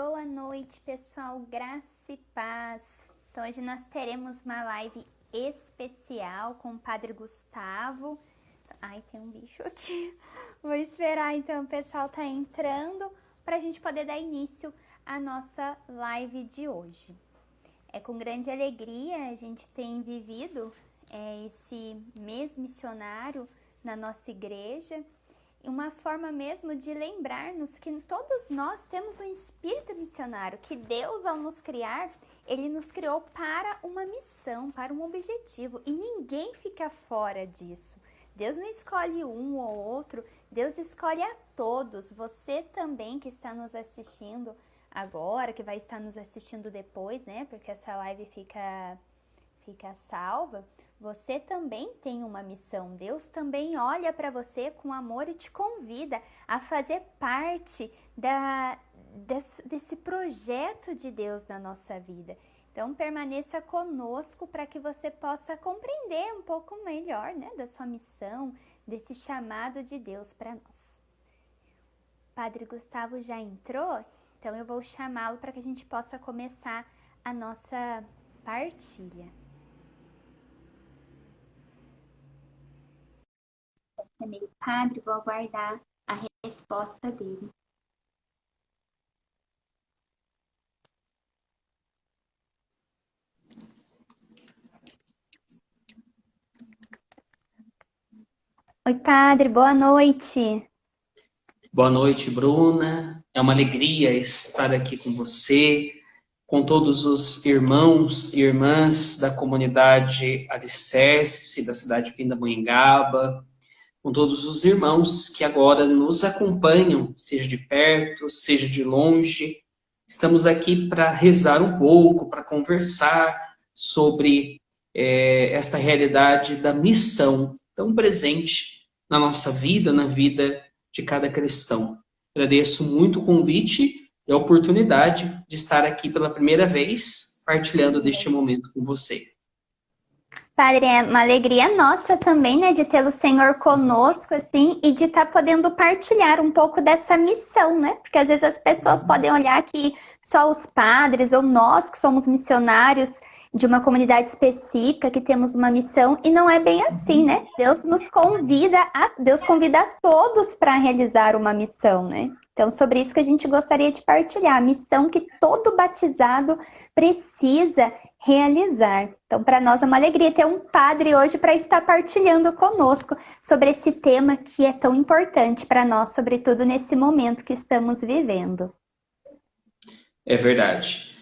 Boa noite, pessoal, graça e paz. Então hoje nós teremos uma live especial com o Padre Gustavo. Ai, tem um bicho aqui. Vou esperar então o pessoal tá entrando para a gente poder dar início à nossa live de hoje. É com grande alegria a gente tem vivido esse mês missionário na nossa igreja. Uma forma mesmo de lembrar-nos que todos nós temos um espírito missionário, que Deus, ao nos criar, Ele nos criou para uma missão, para um objetivo, e ninguém fica fora disso. Deus não escolhe um ou outro, Deus escolhe a todos. Você também que está nos assistindo agora, que vai estar nos assistindo depois, né? Porque essa live fica salva. Você também tem uma missão. Deus também olha para você com amor e te convida a fazer parte desse projeto de Deus na nossa vida. Então, permaneça conosco para que você possa compreender um pouco melhor, né, da sua missão, desse chamado de Deus para nós. Padre Gustavo já entrou, então eu vou chamá-lo para que a gente possa começar a nossa partilha. Chamei o padre, vou aguardar a resposta dele. Oi, padre, boa noite. Boa noite, Bruna. É uma alegria estar aqui com você, com todos os irmãos e irmãs da comunidade Alicerce, da cidade de Pindamonhangaba, com todos os irmãos que agora nos acompanham, seja de perto, seja de longe. Estamos aqui para rezar um pouco, para conversar sobre esta realidade da missão tão presente na nossa vida, na vida de cada cristão. Agradeço muito o convite e a oportunidade de estar aqui pela primeira vez, partilhando deste momento com você. Padre, é uma alegria nossa também, né, de ter o Senhor conosco, assim, e de estar podendo partilhar um pouco dessa missão, né? Porque às vezes as pessoas podem olhar que só os padres ou nós que somos missionários de uma comunidade específica, que temos uma missão, e não é bem assim, né? Deus convida a todos para realizar uma missão, né? Então, sobre isso que a gente gostaria de partilhar, a missão que todo batizado precisa realizar. Então, para nós é uma alegria ter um padre hoje para estar partilhando conosco sobre esse tema que é tão importante para nós, sobretudo nesse momento que estamos vivendo. É verdade.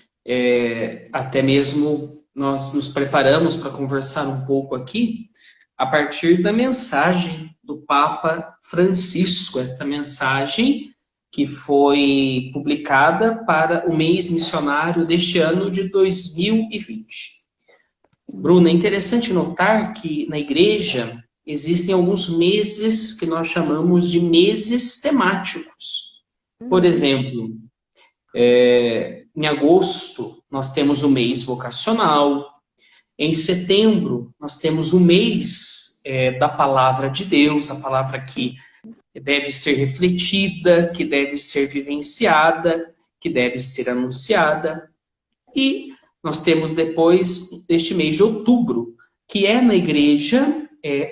Até mesmo nós nos preparamos para conversar um pouco aqui a partir da mensagem do Papa Francisco, esta mensagem que foi publicada para o mês missionário deste ano de 2020. Bruna, é interessante notar que na igreja existem alguns meses que nós chamamos de meses temáticos. Por exemplo, em agosto nós temos o mês vocacional, em setembro nós temos o mês da palavra de Deus, a palavra que deve ser refletida, que deve ser vivenciada, que deve ser anunciada. E nós temos depois este mês de outubro, que é na igreja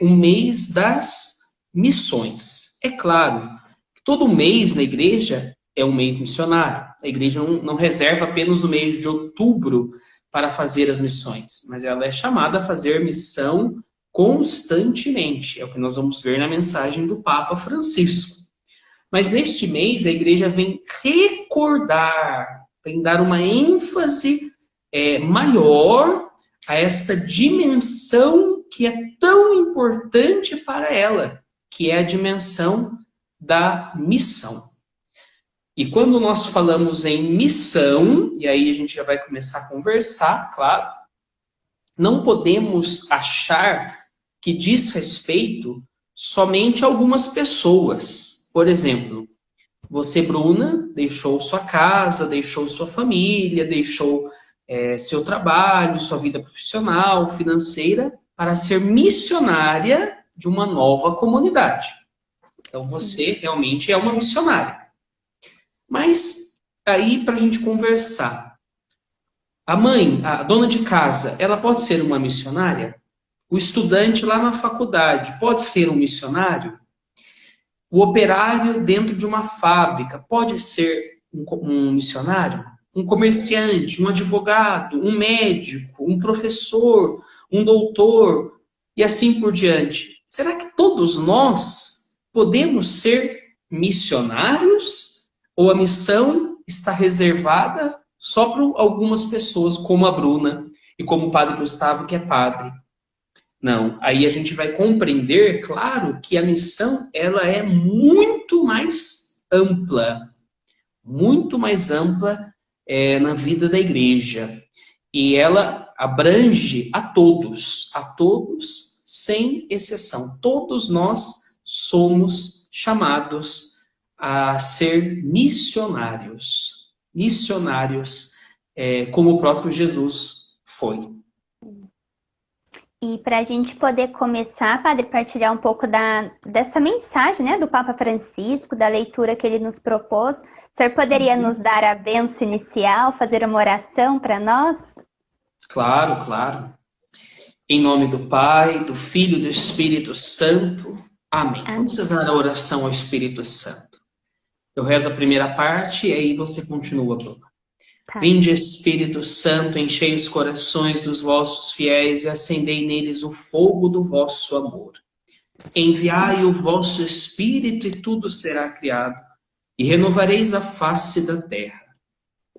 um mês das missões. É claro que todo mês na igreja é um mês missionário. A igreja não reserva apenas o mês de outubro para fazer as missões, mas ela é chamada a fazer missão constantemente. É o que nós vamos ver na mensagem do Papa Francisco. Mas neste mês a igreja vem recordar, vem dar uma ênfase maior a esta dimensão que é tão importante para ela, que é a dimensão da missão. E quando nós falamos em missão, e aí a gente já vai começar a conversar, claro, não podemos achar que diz respeito somente a algumas pessoas. Por exemplo, você, Bruna, deixou sua casa, deixou sua família, deixou seu trabalho, sua vida profissional, financeira, para ser missionária de uma nova comunidade. Então, você realmente é uma missionária. Mas aí para a gente conversar. A mãe, a dona de casa, ela pode ser uma missionária? O estudante lá na faculdade pode ser um missionário? O operário dentro de uma fábrica pode ser um missionário? Um comerciante, um advogado, um médico, um professor, um doutor e assim por diante. Será que todos nós podemos ser missionários? Ou a missão está reservada só para algumas pessoas, como a Bruna e como o Padre Gustavo, que é padre? Não, aí a gente vai compreender, claro, que a missão ela é muito mais ampla na vida da igreja. E ela abrange a todos sem exceção. Todos nós somos chamados a ser missionários. Missionários, como o próprio Jesus foi. E para a gente poder começar, Padre, partilhar um pouco dessa mensagem, né, do Papa Francisco, da leitura que ele nos propôs, o senhor poderia nos dar a bênção inicial, fazer uma oração para nós? Claro, claro. Em nome do Pai, do Filho e do Espírito Santo. Amém. Vamos rezar a oração ao Espírito Santo. Eu rezo a primeira parte e aí você continua, Bruna. Tá. Vinde, Espírito Santo, enchei os corações dos vossos fiéis e acendei neles o fogo do vosso amor. Enviai o vosso Espírito e tudo será criado, e renovareis a face da terra.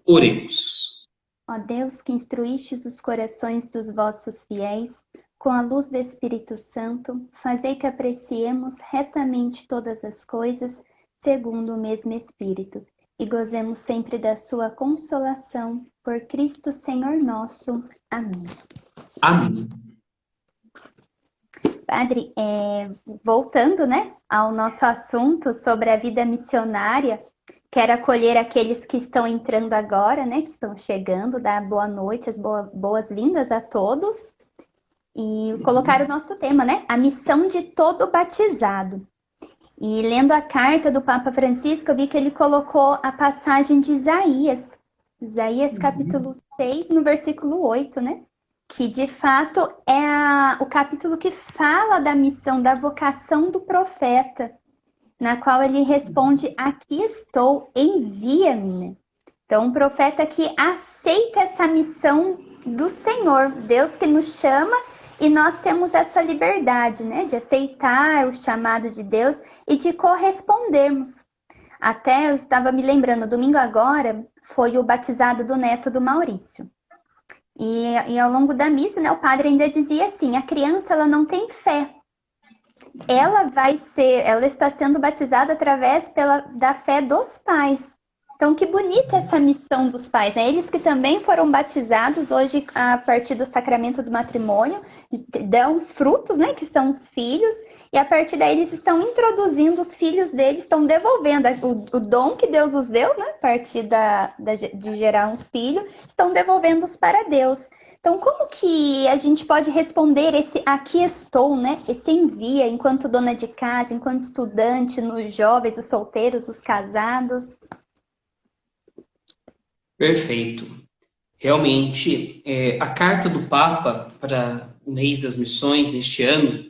Oremos. Ó Deus, que instruístes os corações dos vossos fiéis, com a luz do Espírito Santo, fazei que apreciemos retamente todas as coisas, segundo o mesmo Espírito, e gozemos sempre da sua consolação, por Cristo Senhor nosso. Amém. Amém. Padre, voltando, né, ao nosso assunto sobre a vida missionária, quero acolher aqueles que estão entrando agora, né, que estão chegando, dar boa noite, as boas-vindas a todos, e colocar o nosso tema, né, a missão de todo batizado. E lendo a carta do Papa Francisco, eu vi que ele colocou a passagem de Isaías capítulo 6, no versículo 8, né? Que de fato é o capítulo que fala da missão, da vocação do profeta, na qual ele responde: aqui estou, envia-me. Né? Então, um profeta que aceita essa missão do Senhor, Deus que nos chama. E nós temos essa liberdade, né, de aceitar o chamado de Deus e de correspondermos. Até eu estava me lembrando, domingo agora foi o batizado do neto do Maurício. E ao longo da missa, né, o padre ainda dizia assim: a criança ela não tem fé. Ela está sendo batizada através da fé dos pais. Então, que bonita essa missão dos pais, né? Eles que também foram batizados hoje a partir do sacramento do matrimônio, dão os frutos, né? Que são os filhos, e a partir daí eles estão introduzindo os filhos deles, estão devolvendo o dom que Deus os deu, né? A partir de gerar um filho, estão devolvendo-os para Deus. Então, como que a gente pode responder esse aqui estou, né? Esse envia, enquanto dona de casa, enquanto estudante, nos jovens, os solteiros, os casados? Perfeito. Realmente, a carta do Papa para o mês das missões neste ano,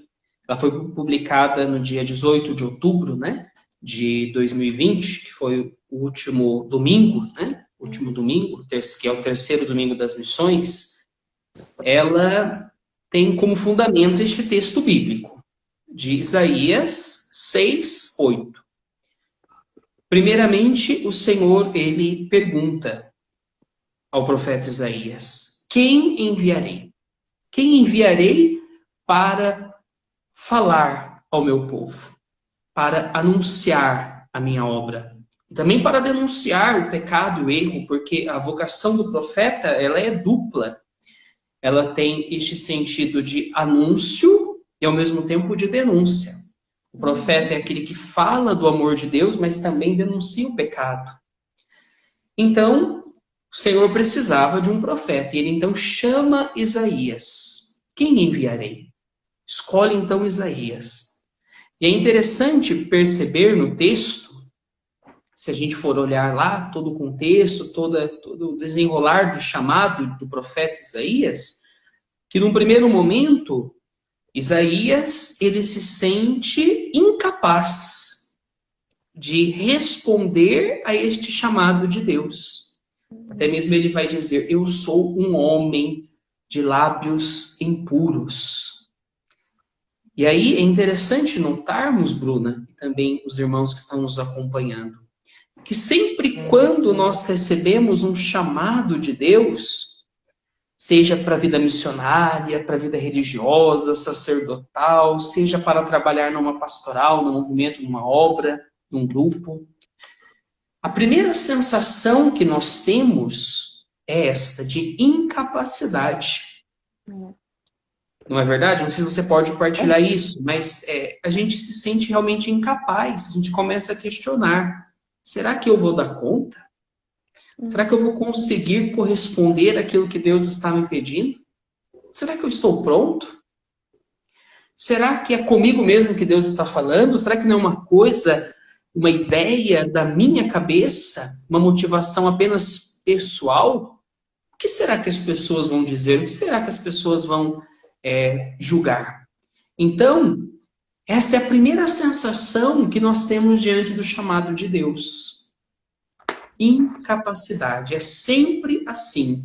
ela foi publicada no dia 18 de outubro, né, de 2020, que foi o último domingo, né, que é o terceiro domingo das missões. Ela tem como fundamento este texto bíblico, de Isaías 6, 8. Primeiramente, o Senhor, ele pergunta ao profeta Isaías: quem enviarei? Quem enviarei para falar ao meu povo, para anunciar a minha obra, e também para denunciar o pecado e o erro, porque a vocação do profeta ela é dupla. Ela tem este sentido de anúncio e ao mesmo tempo de denúncia. O profeta é aquele que fala do amor de Deus, mas também denuncia o pecado. Então, o Senhor precisava de um profeta, e ele então chama Isaías. Quem enviarei? Escolhe então Isaías. E é interessante perceber no texto, se a gente for olhar lá todo o contexto, todo o desenrolar do chamado do profeta Isaías, que num primeiro momento, Isaías, ele se sente incapaz de responder a este chamado de Deus. Até mesmo ele vai dizer, eu sou um homem de lábios impuros. E aí é interessante notarmos, Bruna, e também os irmãos que estão nos acompanhando, que sempre quando nós recebemos um chamado de Deus, seja para a vida missionária, para a vida religiosa, sacerdotal, seja para trabalhar numa pastoral, num movimento, numa obra, num grupo, a primeira sensação que nós temos é esta, de incapacidade. Não é verdade? Não sei se você pode partilhar isso, mas a gente se sente realmente incapaz, a gente começa a questionar. Será que eu vou dar conta? Será que eu vou conseguir corresponder àquilo que Deus está me pedindo? Será que eu estou pronto? Será que é comigo mesmo que Deus está falando? Será que não é uma coisa, uma ideia da minha cabeça? Uma motivação apenas pessoal? O que será que as pessoas vão dizer? O que será que as pessoas vão julgar? Então, esta é a primeira sensação que nós temos diante do chamado de Deus. Incapacidade. É sempre assim.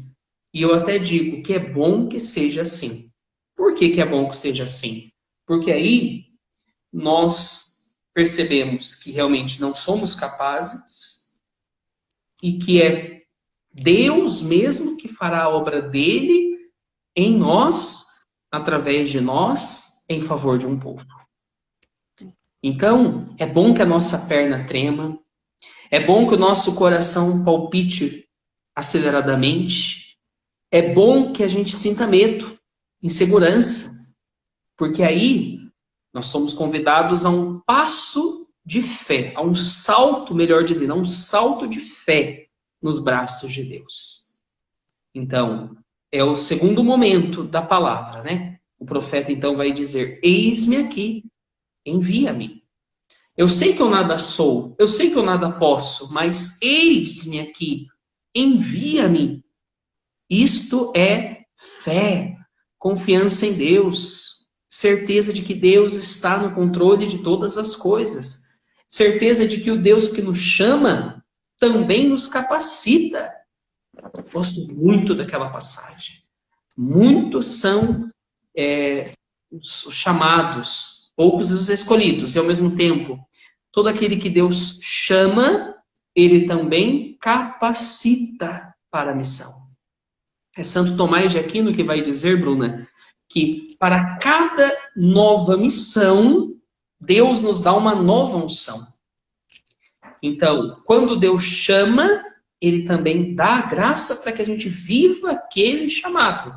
E eu até digo que é bom que seja assim. Por que é bom que seja assim? Porque aí nós percebemos que realmente não somos capazes e que é Deus mesmo que fará a obra dele em nós, através de nós, em favor de um povo. Então, é bom que a nossa perna trema, é bom que o nosso coração palpite aceleradamente, é bom que a gente sinta medo, insegurança, porque aí nós somos convidados a um passo de fé, a um salto, melhor dizendo, a um salto de fé nos braços de Deus. Então, é o segundo momento da palavra, né? O profeta então vai dizer, eis-me aqui, envia-me. Eu sei que eu nada sou, eu sei que eu nada posso, mas eis-me aqui, envia-me. Isto é fé, confiança em Deus, certeza de que Deus está no controle de todas as coisas, certeza de que o Deus que nos chama também nos capacita. Gosto muito daquela passagem. Muitos são os chamados, poucos os escolhidos, e ao mesmo tempo, todo aquele que Deus chama, ele também capacita para a missão. É Santo Tomás de Aquino que vai dizer, Bruna, que para cada nova missão, Deus nos dá uma nova unção. Então, quando Deus chama, ele também dá a graça para que a gente viva aquele chamado,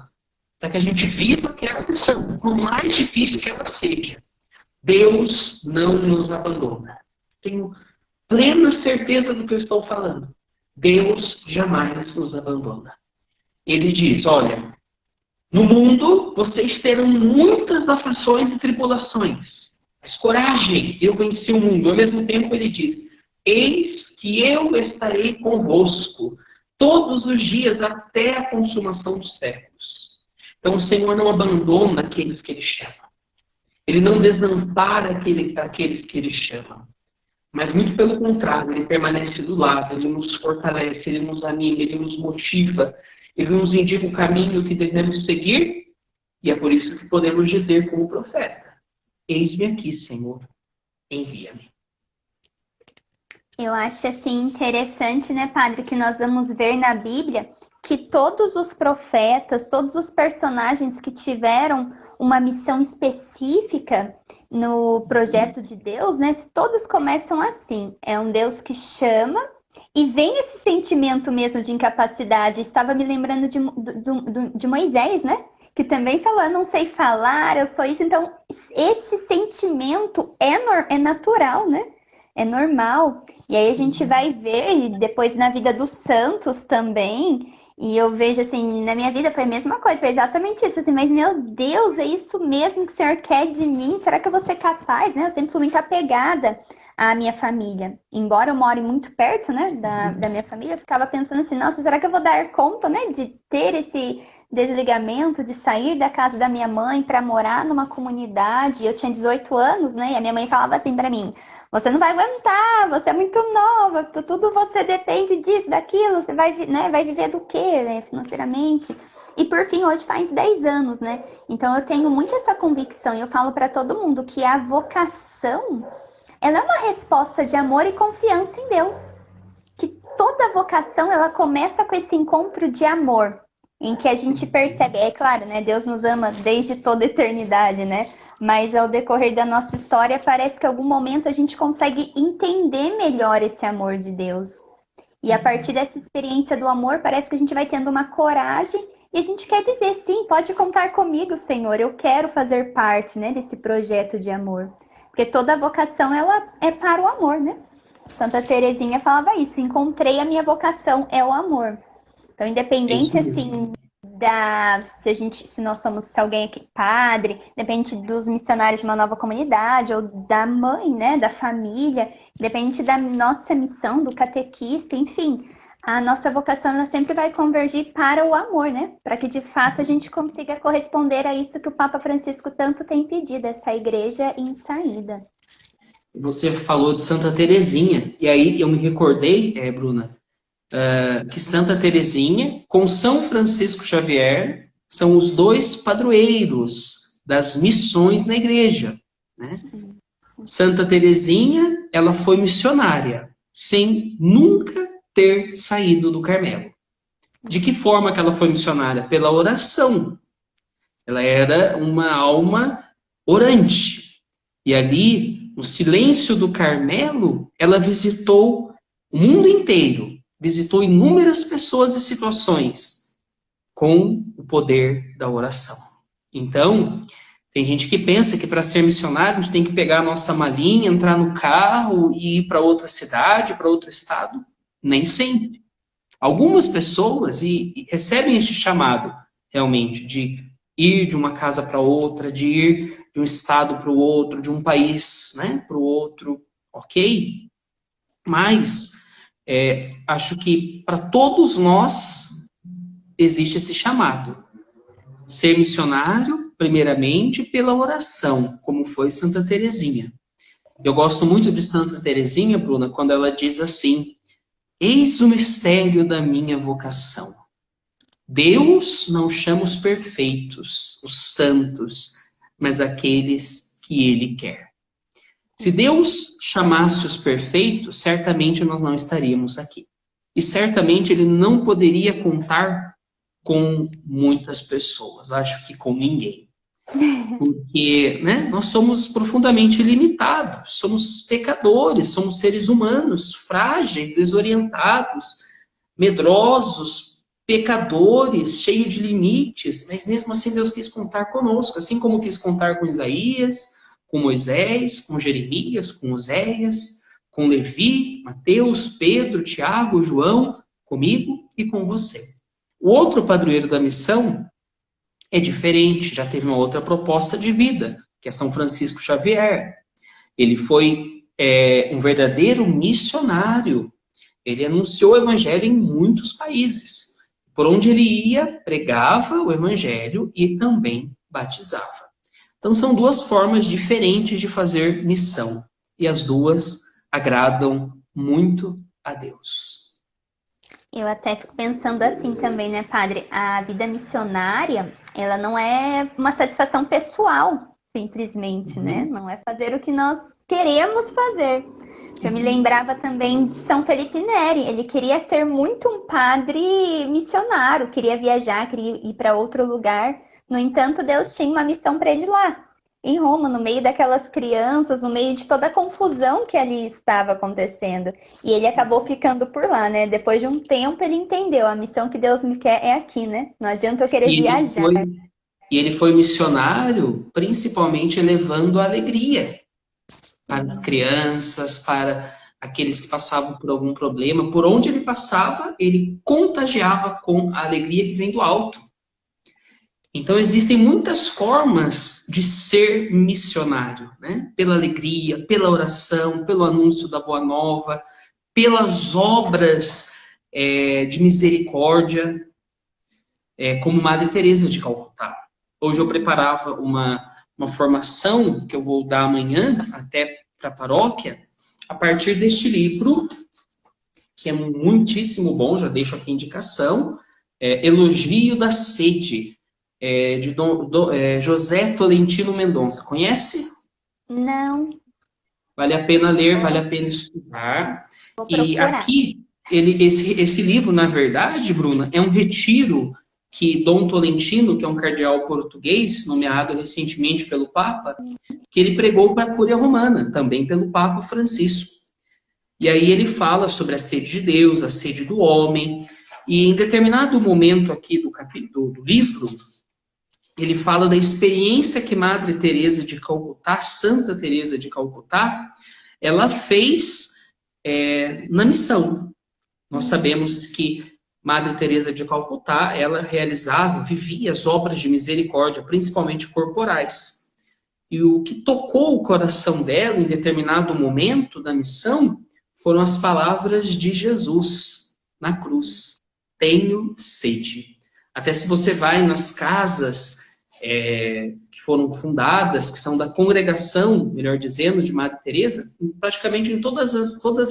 para que a gente viva aquela missão, por mais difícil que ela seja. Deus não nos abandona. Tenho plena certeza do que eu estou falando. Deus jamais nos abandona. Ele diz, olha, no mundo vocês terão muitas aflições e tribulações. Mas coragem, eu venci o mundo. Ao mesmo tempo ele diz, eis que eu estarei convosco todos os dias até a consumação dos séculos. Então o Senhor não abandona aqueles que Ele chama. Ele não desampara aqueles que Ele chama. Mas muito pelo contrário, Ele permanece do lado, Ele nos fortalece, Ele nos anima, Ele nos motiva, Ele nos indica o caminho que devemos seguir, e é por isso que podemos dizer como profeta, eis-me aqui, Senhor, envia-me. Eu acho assim interessante, né, Padre, que nós vamos ver na Bíblia que todos os profetas, todos os personagens que tiveram uma missão específica no projeto de Deus, né, todos começam assim. É um Deus que chama e vem esse sentimento mesmo de incapacidade. Estava me lembrando de Moisés, né? Que também falou, eu não sei falar, eu sou isso. Então, esse sentimento é natural, né? É normal. E aí a gente vai ver, e depois na vida dos santos também, E eu vejo, assim, na minha vida foi a mesma coisa, foi exatamente isso, assim, mas meu Deus, é isso mesmo que o Senhor quer de mim? Será que eu vou ser capaz, né? Eu sempre fui muito apegada à minha família. Embora eu more muito perto, né, da minha família, eu ficava pensando assim, nossa, será que eu vou dar conta, né, de ter esse desligamento, de sair da casa da minha mãe para morar numa comunidade? Eu tinha 18 anos, né, e a minha mãe falava assim para mim, você não vai aguentar, você é muito nova, tudo você depende disso, daquilo, você vai, né, vai viver do quê, né, financeiramente? E por fim, hoje faz 10 anos, né? Então eu tenho muito essa convicção e eu falo para todo mundo que a vocação, ela é uma resposta de amor e confiança em Deus. Que toda vocação, ela começa com esse encontro de amor, em que a gente percebe, é claro, né? Deus nos ama desde toda a eternidade, né? Mas ao decorrer da nossa história, parece que em algum momento a gente consegue entender melhor esse amor de Deus. E a partir dessa experiência do amor, parece que a gente vai tendo uma coragem e a gente quer dizer, sim, pode contar comigo, Senhor, eu quero fazer parte, né, desse projeto de amor. Porque toda vocação, ela é para o amor, né? Santa Teresinha falava isso, encontrei a minha vocação, é o amor. Então, É isso independente mesmo. assim se nós somos, se alguém aqui padre, depende dos missionários de uma nova comunidade ou da mãe, né, da família, depende da nossa missão, do catequista, enfim, a nossa vocação ela sempre vai convergir para o amor, né? Para que de fato a gente consiga corresponder a isso que o Papa Francisco tanto tem pedido, essa igreja em saída. Você falou de Santa Teresinha, e aí eu me recordei, Bruna, que Santa Teresinha, com São Francisco Xavier, são os dois padroeiros das missões na igreja, né? Santa Teresinha, ela foi missionária, sem nunca ter saído do Carmelo. De que forma que ela foi missionária? Pela oração. Ela era uma alma orante. E ali, no silêncio do Carmelo, ela visitou o mundo inteiro, visitou inúmeras pessoas e situações com o poder da oração. Então, tem gente que pensa que para ser missionário a gente tem que pegar a nossa malinha, entrar no carro e ir para outra cidade, para outro estado. Nem sempre. Algumas pessoas recebem este chamado realmente de ir de uma casa para outra, de ir de um estado para o outro, de um país, né, para o outro, ok? Mas acho que para todos nós existe esse chamado. Ser missionário, primeiramente, pela oração, como foi Santa Teresinha. Eu gosto muito de Santa Teresinha, Bruna, quando ela diz assim: eis o mistério da minha vocação. Deus não chama os perfeitos, os santos, mas aqueles que Ele quer. Se Deus chamasse os perfeitos, certamente nós não estaríamos aqui. E certamente Ele não poderia contar com muitas pessoas, acho que com ninguém. Porque, né, nós somos profundamente limitados, somos pecadores, somos seres humanos, frágeis, desorientados, medrosos, pecadores, cheios de limites, mas mesmo assim Deus quis contar conosco, assim como quis contar com Isaías, com Moisés, com Jeremias, com Oséias, com Levi, Mateus, Pedro, Tiago, João, comigo e com você. O outro padroeiro da missão é diferente, já teve uma outra proposta de vida, que é São Francisco Xavier. Ele foi um verdadeiro missionário. Ele anunciou o evangelho em muitos países. Por onde ele ia, pregava o evangelho e também batizava. Então são duas formas diferentes de fazer missão. E as duas agradam muito a Deus. Eu até fico pensando assim também, né, padre? A vida missionária, ela não é uma satisfação pessoal, simplesmente, né? Uhum. Não é fazer o que nós queremos fazer. Eu me lembrava também de São Felipe Neri. Ele queria ser muito um padre missionário, queria viajar, queria ir para outro lugar. No entanto, Deus tinha uma missão para ele lá, em Roma, no meio daquelas crianças, no meio de toda a confusão que ali estava acontecendo. E ele acabou ficando por lá, né? Depois de um tempo, ele entendeu: a missão que Deus me quer é aqui, né? Não adianta eu querer E ele viajar. foi, e ele foi missionário, principalmente levando a alegria para as crianças, para aqueles que passavam por algum problema. Por onde ele passava, ele contagiava com a alegria que vem do alto. Então, existem muitas formas de ser missionário, né? Pela alegria, pela oração, pelo anúncio da boa nova, pelas obras de misericórdia, como Madre Teresa de Calcutá. Hoje eu preparava uma formação que eu vou dar amanhã, até para a paróquia, a partir deste livro, que é muitíssimo bom, já deixo aqui a indicação, Elogio da Sede, de José Tolentino Mendonça. Conhece? Não, Vale a pena ler, vale a pena estudar. vou E procurar. aqui, esse livro, na verdade, Bruna, é um retiro que Dom Tolentino, que é um cardeal português, nomeado recentemente pelo Papa, que ele pregou para a Cúria Romana, também pelo Papa Francisco. E aí ele fala sobre a sede de Deus, a sede do homem, e em determinado momento aqui do livro, ele fala da experiência que Madre Teresa de Calcutá, Santa Teresa de Calcutá, ela fez na missão. Nós sabemos que Madre Teresa de Calcutá, ela vivia as obras de misericórdia, principalmente corporais. E o que tocou o coração dela em determinado momento da missão foram as palavras de Jesus na cruz: tenho sede. Até se você vai nas casas que foram fundadas, que são da congregação, melhor dizendo, de Madre Teresa, praticamente em todas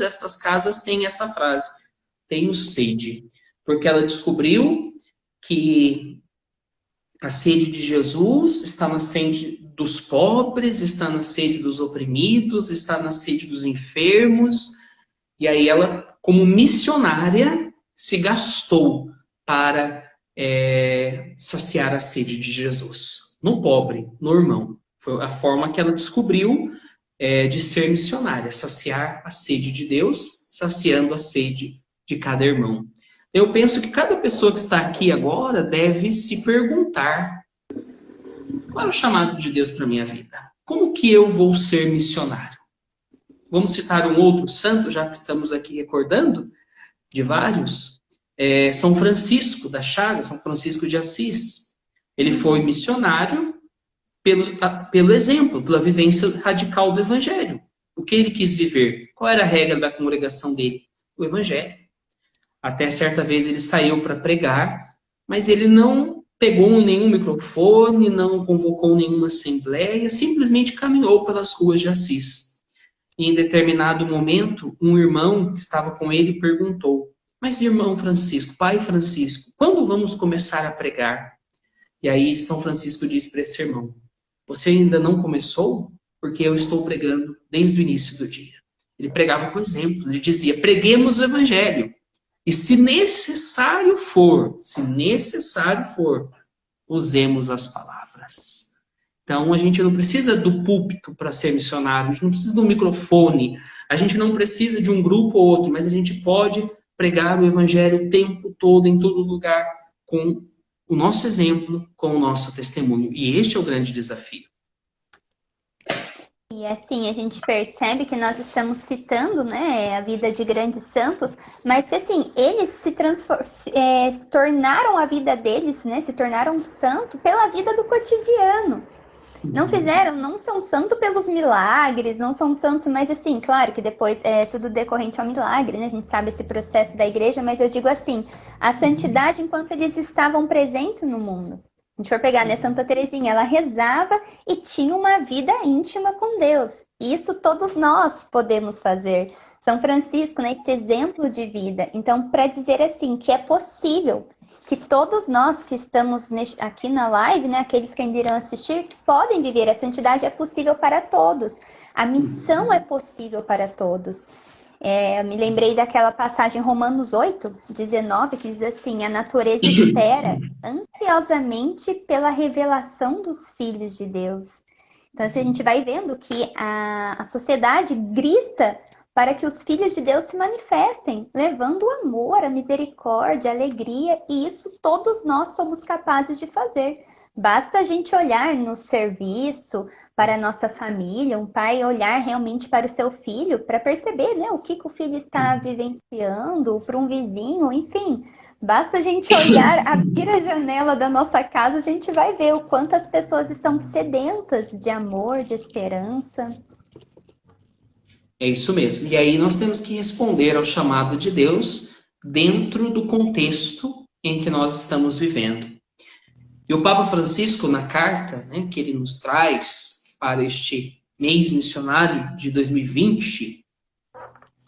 estas casas tem esta frase: tenho sede. Porque ela descobriu que a sede de Jesus está na sede dos pobres, está na sede dos oprimidos, está na sede dos enfermos. E aí ela, como missionária, se gastou para saciar a sede de Jesus. No pobre, no irmão. Foi a forma que ela descobriu de ser missionária, saciar a sede de Deus, saciando a sede de cada irmão. Eu penso que cada pessoa que está aqui agora deve se perguntar: qual é o chamado de Deus para a minha vida? Como que eu vou ser missionário? Vamos citar um outro santo, já que estamos aqui recordando de vários. São Francisco da Chagas, São Francisco de Assis. Ele foi missionário pelo exemplo, pela vivência radical do Evangelho. O que ele quis viver? Qual era a regra da congregação dele? O Evangelho. Até certa vez ele saiu para pregar, mas ele não pegou nenhum microfone, não convocou nenhuma assembleia, simplesmente caminhou pelas ruas de Assis. E em determinado momento, um irmão que estava com ele perguntou: mas irmão Francisco, pai Francisco, quando vamos começar a pregar? E aí São Francisco disse para esse irmão: você ainda não começou? Porque eu estou pregando desde o início do dia. Ele pregava com exemplo, ele dizia: preguemos o Evangelho. E se necessário for, usemos as palavras. Então, a gente não precisa do púlpito para ser missionário, a gente não precisa do microfone, a gente não precisa de um grupo ou outro, mas a gente pode pregar o Evangelho o tempo todo, em todo lugar, com o nosso exemplo, com o nosso testemunho. E este é o grande desafio. E assim, a gente percebe que nós estamos citando, né, a vida de grandes santos, mas que assim, eles se tornaram a vida deles, né, se tornaram santo pela vida do cotidiano. Não são santos pelos milagres, não são santos, mas assim, claro que depois é tudo decorrente ao milagre, né? A gente sabe esse processo da igreja, mas eu digo assim, a santidade enquanto eles estavam presentes no mundo. A gente for pegar, né, Santa Teresinha, ela rezava e tinha uma vida íntima com Deus. E isso todos nós podemos fazer. São Francisco, né, esse exemplo de vida. Então, para dizer assim, que é possível, que todos nós que estamos aqui na live, né, aqueles que ainda irão assistir, podem viver. A santidade é possível para todos. A missão é possível para todos. Eu me lembrei daquela passagem Romanos 8:19, que diz assim: a natureza espera ansiosamente pela revelação dos filhos de Deus. Então, assim, a gente vai vendo que a sociedade grita para que os filhos de Deus se manifestem, levando o amor, a misericórdia, a alegria, e isso todos nós somos capazes de fazer. Basta a gente olhar no serviço, para a nossa família, um pai olhar realmente para o seu filho, para perceber, né, o que o filho está vivenciando, para um vizinho, enfim. Basta a gente olhar, abrir a janela da nossa casa, a gente vai ver o quanto as pessoas estão sedentas de amor, de esperança. É isso mesmo. E aí nós temos que responder ao chamado de Deus dentro do contexto em que nós estamos vivendo. E o Papa Francisco, na carta, né, que ele nos traz para este mês missionário de 2020,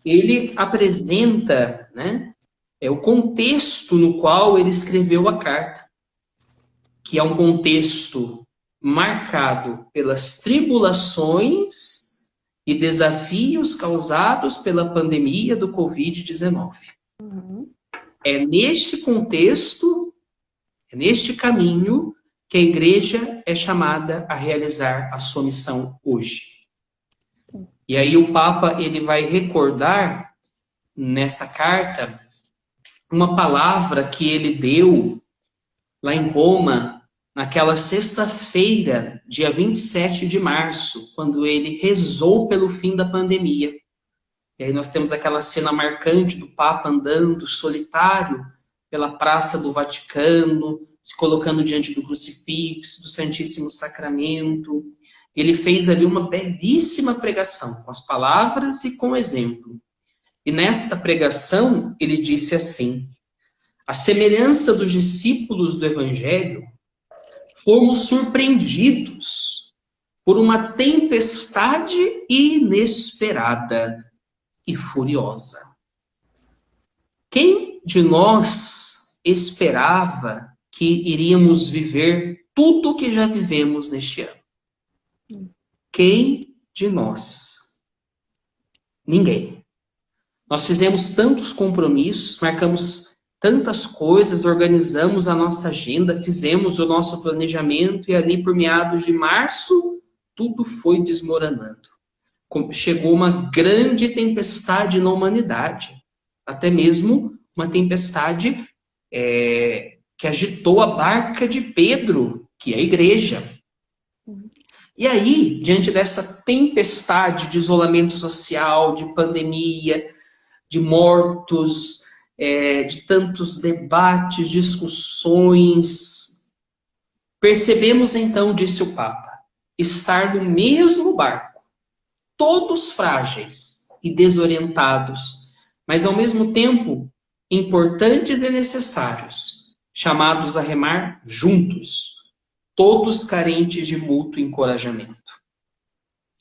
ele apresenta, né, o contexto no qual ele escreveu a carta, que é um contexto marcado pelas tribulações e desafios causados pela pandemia do Covid-19. É neste contexto, é neste caminho que a igreja é chamada a realizar a sua missão hoje. E aí o Papa ele vai recordar nessa carta uma palavra que ele deu lá em Roma, naquela sexta-feira, dia 27 de março, quando ele rezou pelo fim da pandemia. E aí nós temos aquela cena marcante do Papa andando solitário pela Praça do Vaticano, se colocando diante do crucifixo, do Santíssimo Sacramento. Ele fez ali uma belíssima pregação, com as palavras e com o exemplo. E nesta pregação, ele disse assim: à semelhança dos discípulos do Evangelho, fomos surpreendidos por uma tempestade inesperada e furiosa. Quem de nós esperava que iríamos viver tudo o que já vivemos neste ano? Quem de nós? Ninguém. Nós fizemos tantos compromissos, marcamos tantas coisas, organizamos a nossa agenda, fizemos o nosso planejamento e ali por meados de março, tudo foi desmoronando. Chegou uma grande tempestade na humanidade, até mesmo uma tempestade que agitou a barca de Pedro, que é a igreja. E aí, diante dessa tempestade de isolamento social, de pandemia, de mortos, de tantos debates, discussões, percebemos então, disse o Papa, estar no mesmo barco, todos frágeis e desorientados, mas ao mesmo tempo importantes e necessários, chamados a remar juntos, todos carentes de mútuo encorajamento.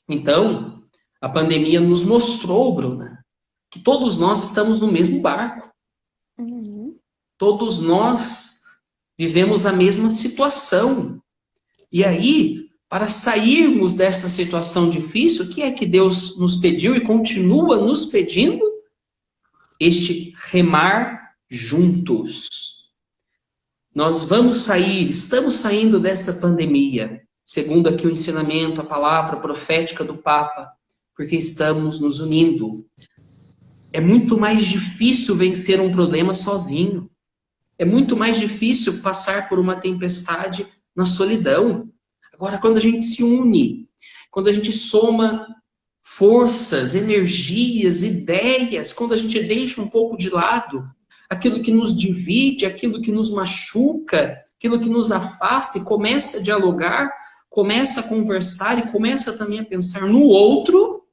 Então, a pandemia nos mostrou, Bruna, que todos nós estamos no mesmo barco. Todos nós vivemos a mesma situação. E aí, para sairmos desta situação difícil, o que é que Deus nos pediu e continua nos pedindo? Este remar juntos. Nós vamos sair, estamos saindo desta pandemia, segundo aqui o ensinamento, a palavra profética do Papa, porque estamos nos unindo. É muito mais difícil vencer um problema sozinho. É muito mais difícil passar por uma tempestade na solidão. Agora, quando a gente se une, quando a gente soma forças, energias, ideias, quando a gente deixa um pouco de lado aquilo que nos divide, aquilo que nos machuca, aquilo que nos afasta e começa a dialogar, começa a conversar e começa também a pensar no outro,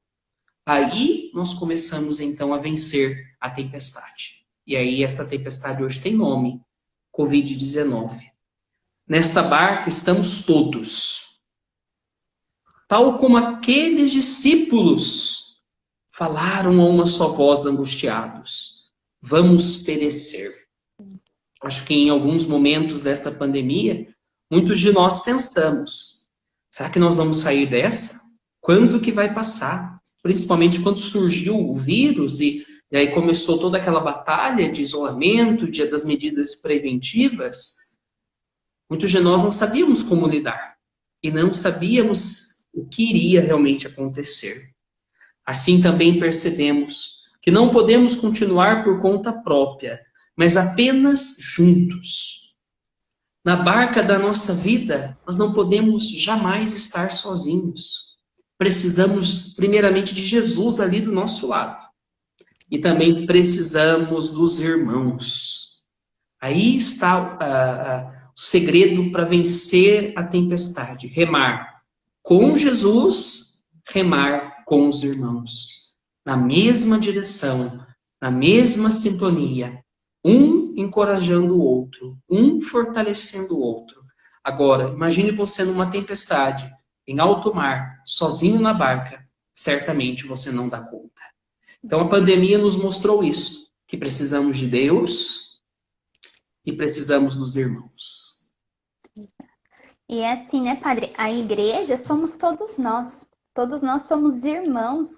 aí nós começamos então a vencer a tempestade. E aí essa tempestade hoje tem nome, Covid-19. Nesta barca estamos todos. Tal como aqueles discípulos falaram a uma só voz angustiados: vamos perecer. Acho que em alguns momentos desta pandemia, muitos de nós pensamos: será que nós vamos sair dessa? Quando que vai passar? Principalmente quando surgiu o vírus e aí começou toda aquela batalha de isolamento, das medidas preventivas. Muitos de nós não sabíamos como lidar e não sabíamos o que iria realmente acontecer. Assim também percebemos que não podemos continuar por conta própria, mas apenas juntos. Na barca da nossa vida, nós não podemos jamais estar sozinhos. Precisamos, primeiramente, de Jesus ali do nosso lado. E também precisamos dos irmãos. Aí está o segredo para vencer a tempestade. Remar com Jesus, remar com os irmãos. Na mesma direção, na mesma sintonia. Um encorajando o outro, um fortalecendo o outro. Agora, imagine você numa tempestade, em alto mar, sozinho na barca. Certamente você não dá conta. Então a pandemia nos mostrou isso, que precisamos de Deus e precisamos dos irmãos. E é assim, né, padre? A igreja somos todos nós. Todos nós somos irmãos.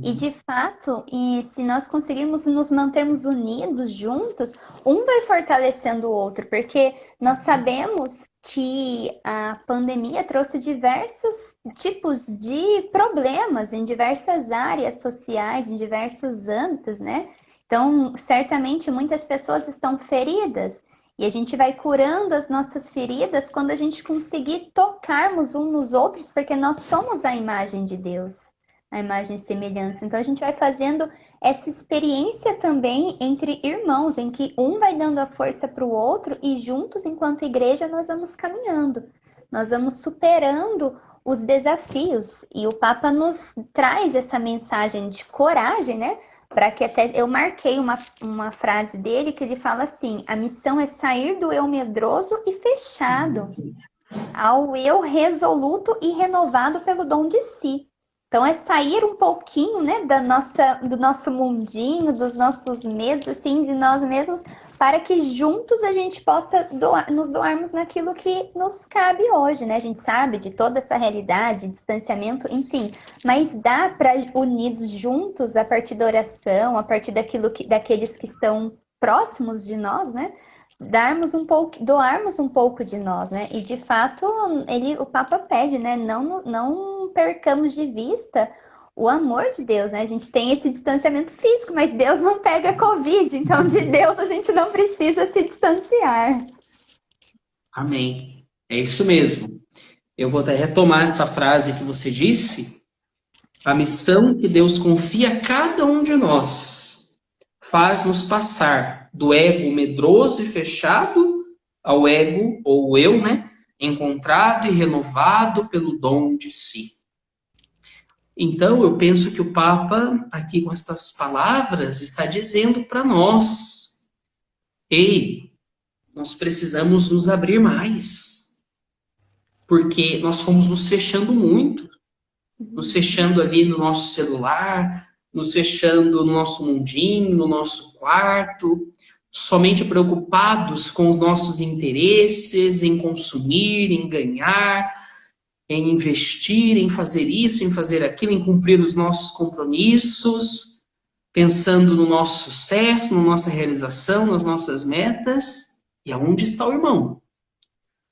E de fato, se nós conseguirmos nos mantermos unidos, juntos, um vai fortalecendo o outro, porque nós sabemos que a pandemia trouxe diversos tipos de problemas em diversas áreas sociais, em diversos âmbitos, né? Então, certamente muitas pessoas estão feridas. E a gente vai curando as nossas feridas quando a gente conseguir tocarmos uns nos outros, porque nós somos a imagem de Deus, a imagem e semelhança. Então a gente vai fazendo essa experiência também entre irmãos, em que um vai dando a força para o outro e juntos, enquanto igreja, nós vamos caminhando. Nós vamos superando os desafios. E o Papa nos traz essa mensagem de coragem, né? Para que até eu marquei uma frase dele que ele fala assim: a missão é sair do eu medroso e fechado ao eu resoluto e renovado pelo dom de si. Então é sair um pouquinho, né, do nosso mundinho, dos nossos medos, assim, de nós mesmos, para que juntos a gente possa nos doarmos naquilo que nos cabe hoje, né? A gente sabe de toda essa realidade, distanciamento, enfim, mas dá para unidos juntos a partir da oração, a partir daqueles que estão próximos de nós, né? Doarmos um pouco de nós, né? E de fato, o Papa pede, né? Não percamos de vista o amor de Deus, né? A gente tem esse distanciamento físico, mas Deus não pega Covid, então de Deus a gente não precisa se distanciar. Amém. É isso mesmo. Eu vou até retomar essa frase que você disse. A missão que Deus confia a cada um de nós faz-nos passar do ego medroso e fechado ao ego, ou eu, né? Encontrado e renovado pelo dom de si. Então, eu penso que o Papa, aqui com estas palavras, está dizendo para nós: ei, nós precisamos nos abrir mais, porque nós fomos nos fechando muito, nos fechando ali no nosso celular, nos fechando no nosso mundinho, no nosso quarto, somente preocupados com os nossos interesses, em consumir, em ganhar, em investir, em fazer isso, em fazer aquilo, em cumprir os nossos compromissos, pensando no nosso sucesso, na nossa realização, nas nossas metas. E aonde está o irmão?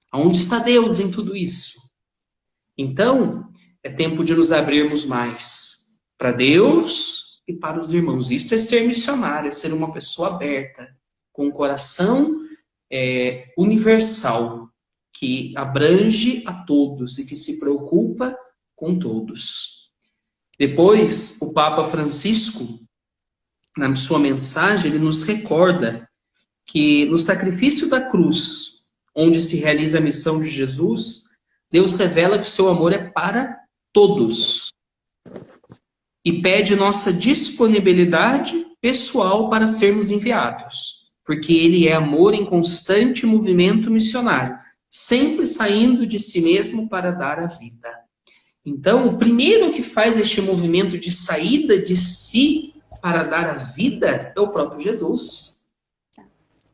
Aonde está Deus em tudo isso? Então, é tempo de nos abrirmos mais para Deus e para os irmãos. Isto é ser missionário, é ser uma pessoa aberta, com um coração universal, que abrange a todos e que se preocupa com todos. Depois, o Papa Francisco, na sua mensagem, ele nos recorda que no sacrifício da cruz, onde se realiza a missão de Jesus, Deus revela que o seu amor é para todos e pede nossa disponibilidade pessoal para sermos enviados, porque ele é amor em constante movimento missionário, sempre saindo de si mesmo para dar a vida. Então, o primeiro que faz este movimento de saída de si para dar a vida é o próprio Jesus.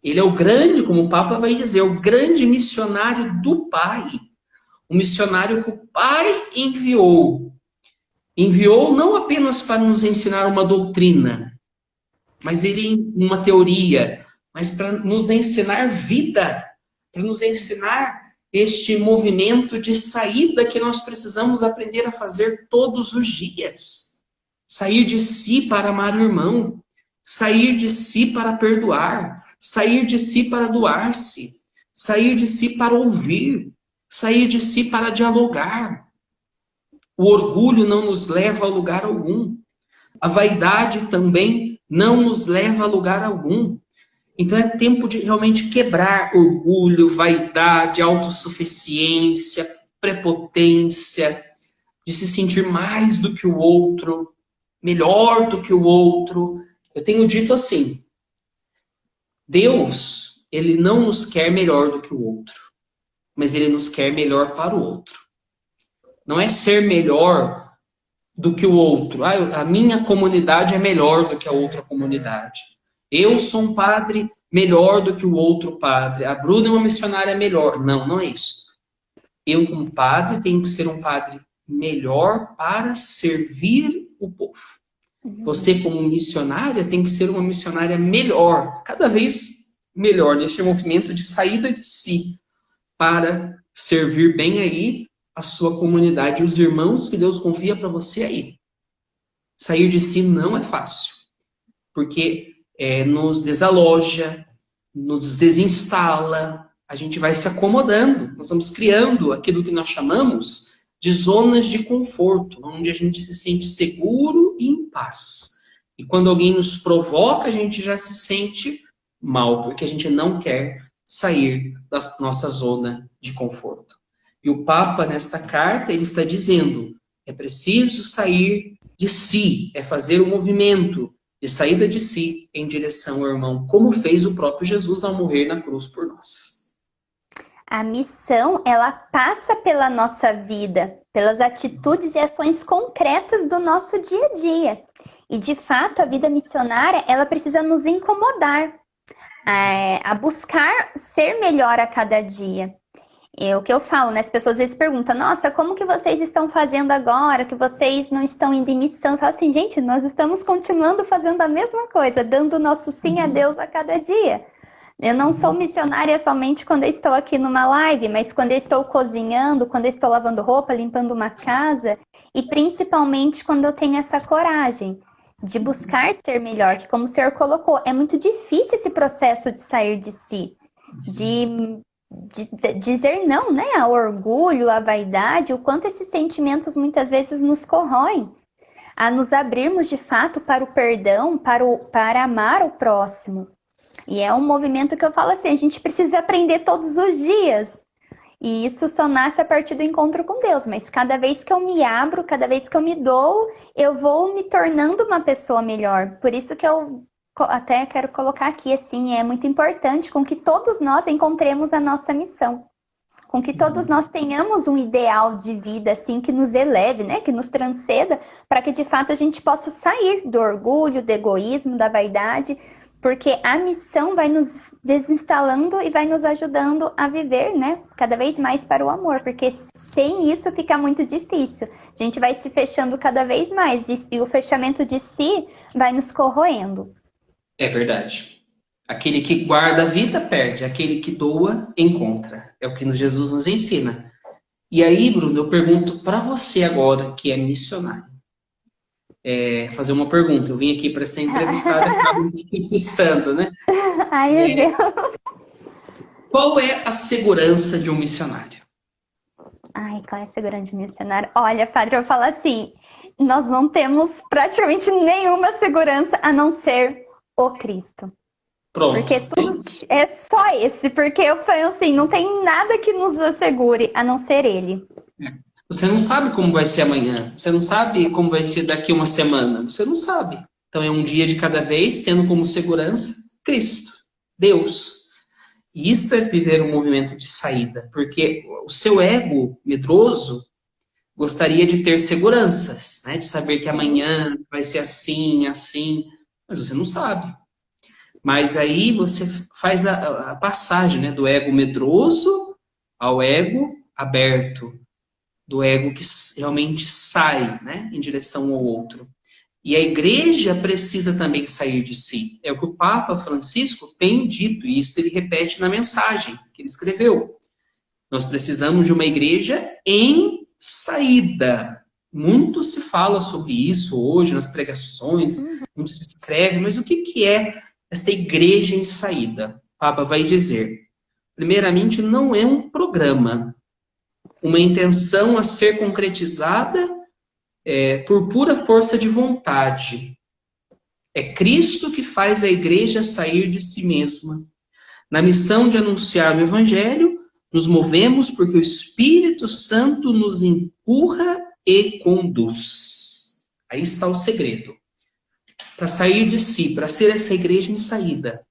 Ele é o grande, como o Papa vai dizer, o grande missionário do Pai. O missionário que o Pai enviou. Enviou não apenas para nos ensinar uma doutrina, mas uma teoria, mas para nos ensinar vida, para nos ensinar este movimento de saída que nós precisamos aprender a fazer todos os dias. Sair de si para amar o irmão, sair de si para perdoar, sair de si para doar-se, sair de si para ouvir, sair de si para dialogar. O orgulho não nos leva a lugar algum. A vaidade também não nos leva a lugar algum. Então é tempo de realmente quebrar orgulho, vaidade, autossuficiência, prepotência, de se sentir mais do que o outro, melhor do que o outro. Eu tenho dito assim, Deus, ele não nos quer melhor do que o outro, mas ele nos quer melhor para o outro. Não é ser melhor do que o outro. A minha comunidade é melhor do que a outra comunidade. Eu sou um padre melhor do que o outro padre. A Bruna é uma missionária melhor. Não, não é isso. Eu, como padre, tenho que ser um padre melhor para servir o povo. Você, como missionária, tem que ser uma missionária melhor, cada vez melhor, neste movimento de saída de si, para servir bem aí a sua comunidade, os irmãos que Deus confia para você aí. Sair de si não é fácil, porque nos desaloja, nos desinstala, a gente vai se acomodando, nós estamos criando aquilo que nós chamamos de zonas de conforto, onde a gente se sente seguro e em paz. E quando alguém nos provoca, a gente já se sente mal, porque a gente não quer sair da nossa zona de conforto. E o Papa, nesta carta, ele está dizendo, é preciso sair de si, é fazer um movimento de saída de si em direção ao irmão, como fez o próprio Jesus ao morrer na cruz por nós. A missão, ela passa pela nossa vida, pelas atitudes e ações concretas do nosso dia a dia. E, de fato, a vida missionária, ela precisa nos incomodar, a buscar ser melhor a cada dia. É o que eu falo, né? As pessoas às vezes perguntam, nossa, como que vocês estão fazendo agora, que vocês não estão indo em missão? Eu falo assim, gente, nós estamos continuando fazendo a mesma coisa, dando o nosso sim a Deus a cada dia. Eu não sou missionária somente quando eu estou aqui numa live, mas quando eu estou cozinhando, quando eu estou lavando roupa, limpando uma casa, e principalmente quando eu tenho essa coragem de buscar ser melhor, que como o Senhor colocou, é muito difícil esse processo de sair de si, de dizer não, né, ao orgulho, à vaidade, o quanto esses sentimentos muitas vezes nos corroem, a nos abrirmos de fato para o perdão, para amar o próximo. E é um movimento que eu falo assim, a gente precisa aprender todos os dias. E isso só nasce a partir do encontro com Deus. Mas cada vez que eu me abro, cada vez que eu me dou, eu vou me tornando uma pessoa melhor. Por isso que eu até quero colocar aqui, assim, é muito importante com que todos nós encontremos a nossa missão. Com que todos nós tenhamos um ideal de vida, assim, que nos eleve, né? Que nos transcenda, para que de fato a gente possa sair do orgulho, do egoísmo, da vaidade, porque a missão vai nos desinstalando e vai nos ajudando a viver, né? Cada vez mais para o amor, porque sem isso fica muito difícil. A gente vai se fechando cada vez mais e o fechamento de si vai nos corroendo. É verdade. Aquele que guarda a vida perde, aquele que doa encontra. É o que Jesus nos ensina. E aí, Bruno, eu pergunto para você agora, que é missionário. Fazer uma pergunta. Eu vim aqui para ser entrevistada, acabo me entrevistando, né? Ai, meu Deus. Qual é a segurança de um missionário? Ai, qual é a segurança de um missionário? Olha, padre, eu vou falar assim, nós não temos praticamente nenhuma segurança a não ser o Cristo. Pronto. Porque tudo é só esse, porque eu falo assim, não tem nada que nos assegure a não ser ele. Você não sabe como vai ser amanhã. Você não sabe como vai ser daqui uma semana. Você não sabe. Então é um dia de cada vez, tendo como segurança Cristo, Deus. E isso é viver um movimento de saída. Porque o seu ego medroso gostaria de ter seguranças, né? De saber que amanhã vai ser assim, assim. Mas você não sabe. Mas aí você faz a passagem, né? Do ego medroso ao ego aberto. Do ego que realmente sai, né, em direção ao outro. E a igreja precisa também sair de si. É o que o Papa Francisco tem dito, e isso ele repete na mensagem que ele escreveu. Nós precisamos de uma igreja em saída. Muito se fala sobre isso hoje nas pregações, muito se escreve, mas o que é esta igreja em saída? O Papa vai dizer, primeiramente, não é um programa, uma intenção a ser concretizada por pura força de vontade. É Cristo que faz a igreja sair de si mesma. Na missão de anunciar o Evangelho, nos movemos porque o Espírito Santo nos empurra e conduz. Aí está o segredo. Para sair de si, para ser essa igreja em saída.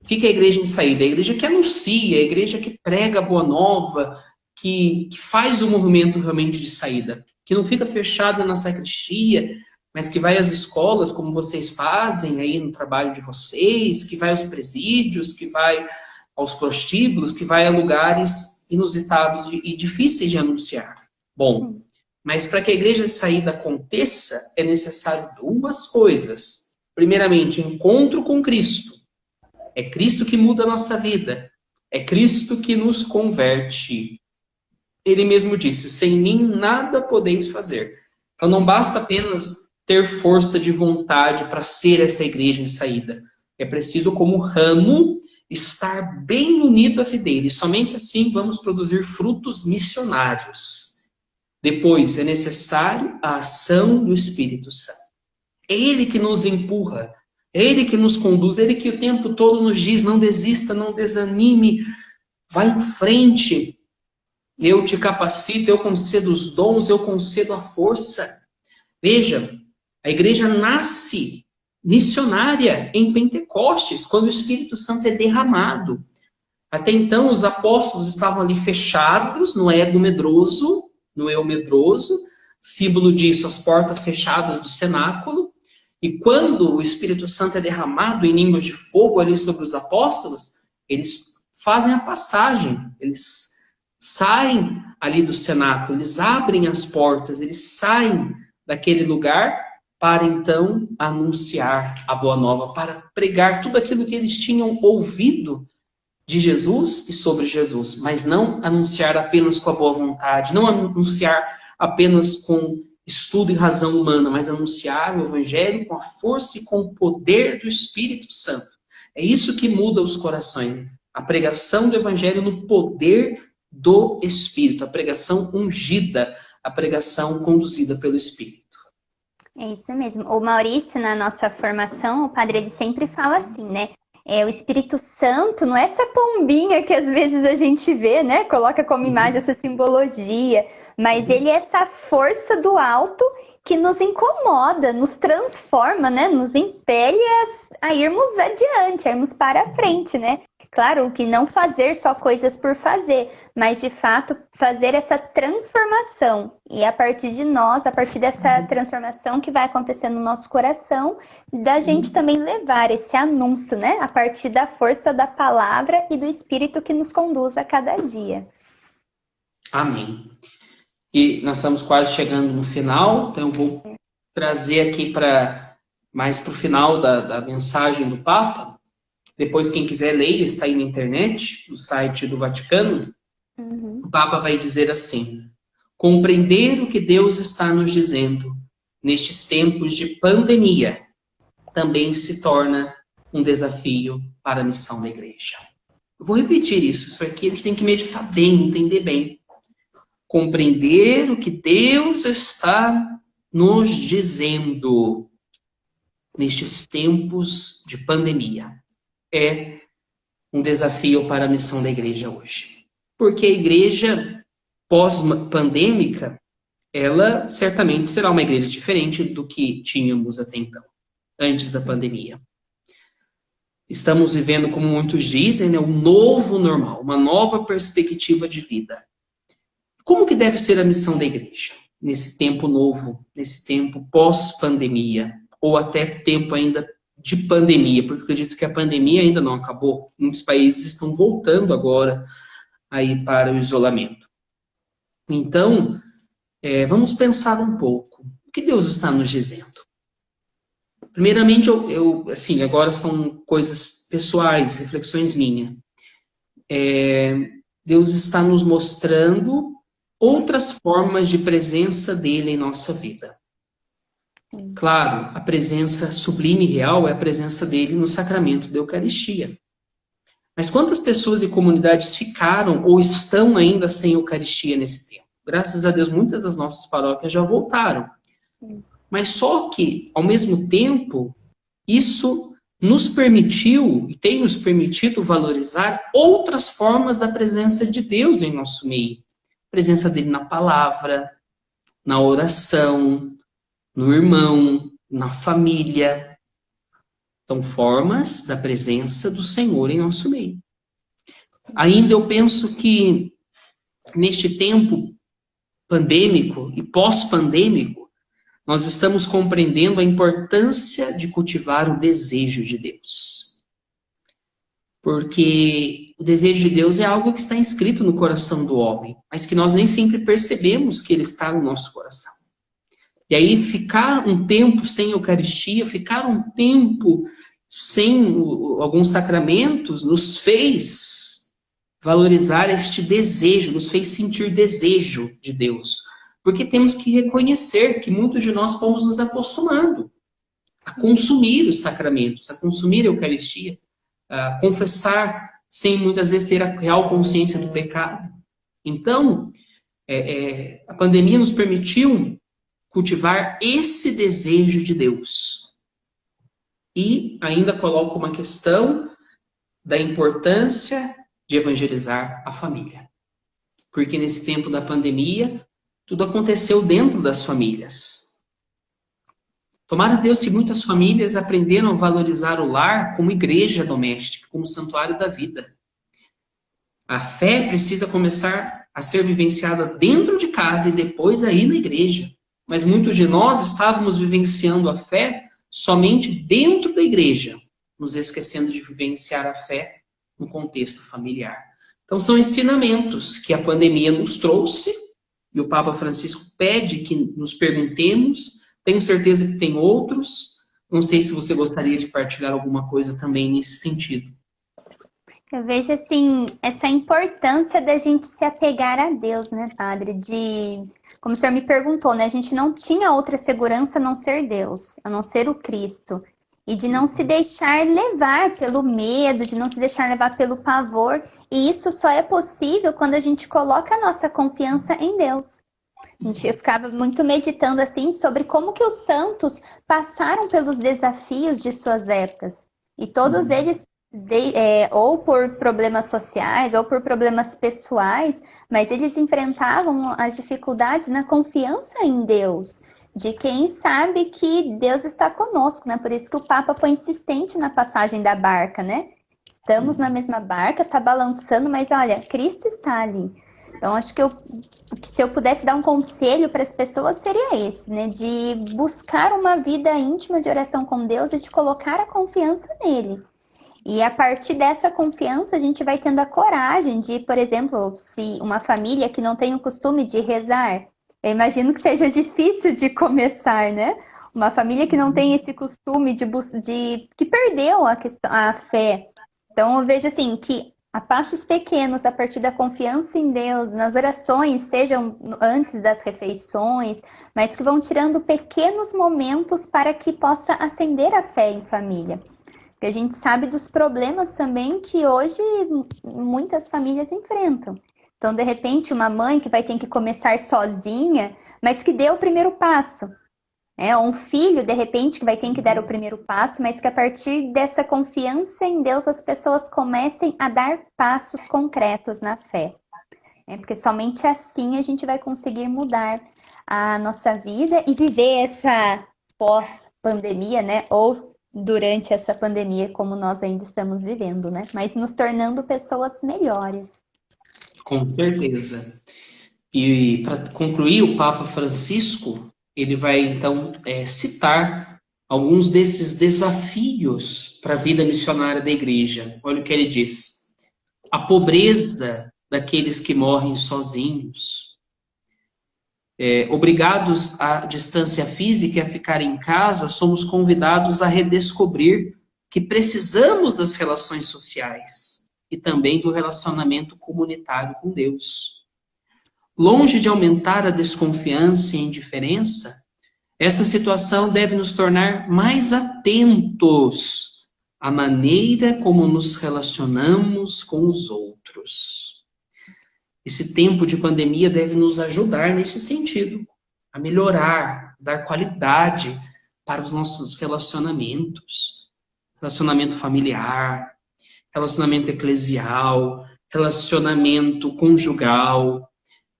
O que é a igreja em saída? É a igreja que anuncia, é a igreja que prega a boa nova, que faz o movimento realmente de saída. Que não fica fechada na sacristia, mas que vai às escolas, como vocês fazem aí no trabalho de vocês, que vai aos presídios, que vai aos prostíbulos, que vai a lugares inusitados e difíceis de anunciar. Bom, mas para que a igreja de saída aconteça, é necessário duas coisas. Primeiramente, encontro com Cristo. É Cristo que muda a nossa vida. É Cristo que nos converte. Ele mesmo disse, sem mim nada podeis fazer. Então não basta apenas ter força de vontade para ser essa igreja em saída. É preciso, como ramo, estar bem unido à videira. E somente assim vamos produzir frutos missionários. Depois, é necessário a ação do Espírito Santo. É Ele que nos empurra. É Ele que nos conduz, é Ele que o tempo todo nos diz, não desista, não desanime, vai em frente. Eu te capacito, eu concedo os dons, eu concedo a força. Veja, a igreja nasce missionária em Pentecostes, quando o Espírito Santo é derramado. Até então, os apóstolos estavam ali fechados no ego medroso, no eu medroso, símbolo disso, as portas fechadas do cenáculo. E quando o Espírito Santo é derramado em línguas de fogo ali sobre os apóstolos, eles fazem a passagem, eles saem ali do cenáculo, eles abrem as portas, eles saem daquele lugar para então anunciar a boa nova, para pregar tudo aquilo que eles tinham ouvido de Jesus e sobre Jesus, mas não anunciar apenas com a boa vontade, não anunciar apenas com estudo e razão humana, mas anunciar o Evangelho com a força e com o poder do Espírito Santo. É isso que muda os corações. A pregação do Evangelho no poder do Espírito, a pregação ungida, a pregação conduzida pelo Espírito. É isso mesmo. O Maurício, na nossa formação, o padre, ele sempre fala assim, né? O Espírito Santo não é essa pombinha que às vezes a gente vê, né? Coloca como imagem essa simbologia, mas ele é essa força do alto que nos incomoda, nos transforma, né? Nos impele a irmos adiante, a irmos para frente, né? Claro que não fazer só coisas por fazer, mas de fato fazer essa transformação. E a partir de nós, a partir dessa transformação que vai acontecer no nosso coração, da gente também levar esse anúncio, né? A partir da força da palavra e do Espírito que nos conduz a cada dia. Amém. E nós estamos quase chegando no final, então eu vou trazer aqui mais para o final da mensagem do Papa. Depois, quem quiser ler, está aí na internet, no site do Vaticano. O Papa vai dizer assim: compreender o que Deus está nos dizendo nestes tempos de pandemia também se torna um desafio para a missão da igreja. Eu vou repetir isso aqui a gente tem que meditar bem, entender bem. Compreender o que Deus está nos dizendo nestes tempos de pandemia é um desafio para a missão da igreja hoje. Porque a igreja pós-pandêmica, ela certamente será uma igreja diferente do que tínhamos até então, antes da pandemia. Estamos vivendo, como muitos dizem, né, um novo normal, uma nova perspectiva de vida. Como que deve ser a missão da igreja nesse tempo novo, nesse tempo pós-pandemia, ou até tempo ainda de pandemia, porque eu acredito que a pandemia ainda não acabou. Muitos países estão voltando agora aí para o isolamento. Então, vamos pensar um pouco. O que Deus está nos dizendo? Primeiramente, assim, agora são coisas pessoais, reflexões minhas. Deus está nos mostrando outras formas de presença dele em nossa vida. Claro, a presença sublime e real é a presença dele no sacramento da Eucaristia. Mas quantas pessoas e comunidades ficaram ou estão ainda sem Eucaristia nesse tempo? Graças a Deus, muitas das nossas paróquias já voltaram. Mas só que, ao mesmo tempo, isso nos permitiu e tem nos permitido valorizar outras formas da presença de Deus em nosso meio. A presença dele na palavra, na oração, no irmão, na família. São formas da presença do Senhor em nosso meio. Ainda eu penso que neste tempo pandêmico e pós-pandêmico, nós estamos compreendendo a importância de cultivar o desejo de Deus. Porque o desejo de Deus é algo que está inscrito no coração do homem, mas que nós nem sempre percebemos que ele está no nosso coração. E aí ficar um tempo sem Eucaristia, ficar um tempo sem alguns sacramentos, nos fez valorizar este desejo, nos fez sentir desejo de Deus. Porque temos que reconhecer que muitos de nós fomos nos acostumando a consumir os sacramentos, a consumir a Eucaristia, a confessar sem muitas vezes ter a real consciência do pecado. Então, a pandemia nos permitiu cultivar esse desejo de Deus. E ainda coloco uma questão da importância de evangelizar a família. Porque nesse tempo da pandemia, tudo aconteceu dentro das famílias. Tomara a Deus que muitas famílias aprenderam a valorizar o lar como igreja doméstica, como santuário da vida. A fé precisa começar a ser vivenciada dentro de casa e depois aí na igreja. Mas muitos de nós estávamos vivenciando a fé somente dentro da igreja, nos esquecendo de vivenciar a fé no contexto familiar. Então são ensinamentos que a pandemia nos trouxe, e o Papa Francisco pede que nos perguntemos. Tenho certeza que tem outros. Não sei se você gostaria de partilhar alguma coisa também nesse sentido. Eu vejo, assim, essa importância da gente se apegar a Deus, né, Padre? Como o senhor me perguntou, né? A gente não tinha outra segurança a não ser Deus, a não ser o Cristo. E de não se deixar levar pelo medo, de não se deixar levar pelo pavor. E isso só é possível quando a gente coloca a nossa confiança em Deus. Eu ficava muito meditando assim sobre como que os santos passaram pelos desafios de suas épocas. E todos eles, ou por problemas sociais, ou por problemas pessoais, mas eles enfrentavam as dificuldades na confiança em Deus. De quem sabe que Deus está conosco, né? Por isso que o Papa foi insistente na passagem da barca, né? Estamos na mesma barca, tá balançando, mas olha, Cristo está ali. Então, acho que se eu pudesse dar um conselho para as pessoas, seria esse, né? De buscar uma vida íntima de oração com Deus e de colocar a confiança nele. E a partir dessa confiança, a gente vai tendo a coragem de, por exemplo, se uma família que não tem o costume de rezar, eu imagino que seja difícil de começar, né? Uma família que não tem esse costume que perdeu a fé. Então, eu vejo assim, que a passos pequenos, a partir da confiança em Deus, nas orações, sejam antes das refeições, mas que vão tirando pequenos momentos para que possa acender a fé em família. Porque a gente sabe dos problemas também que hoje muitas famílias enfrentam. Então, de repente, uma mãe que vai ter que começar sozinha, mas que dê o primeiro passo. Ou um filho, de repente, que vai ter que dar o primeiro passo, mas que a partir dessa confiança em Deus, as pessoas comecem a dar passos concretos na fé. Porque somente assim a gente vai conseguir mudar a nossa vida e viver essa pós-pandemia, né? Ou durante essa pandemia, como nós ainda estamos vivendo, né? Mas nos tornando pessoas melhores. Com certeza. E para concluir, o Papa Francisco, ele vai então citar alguns desses desafios para a vida missionária da igreja. Olha o que ele diz. A pobreza daqueles que morrem sozinhos. Obrigados à distância física e a ficar em casa, somos convidados a redescobrir que precisamos das relações sociais e também do relacionamento comunitário com Deus. Longe de aumentar a desconfiança e a indiferença, essa situação deve nos tornar mais atentos a maneira como nos relacionamos com os outros. Esse tempo de pandemia deve nos ajudar nesse sentido, a melhorar, dar qualidade para os nossos relacionamentos. Relacionamento familiar, relacionamento eclesial, relacionamento conjugal,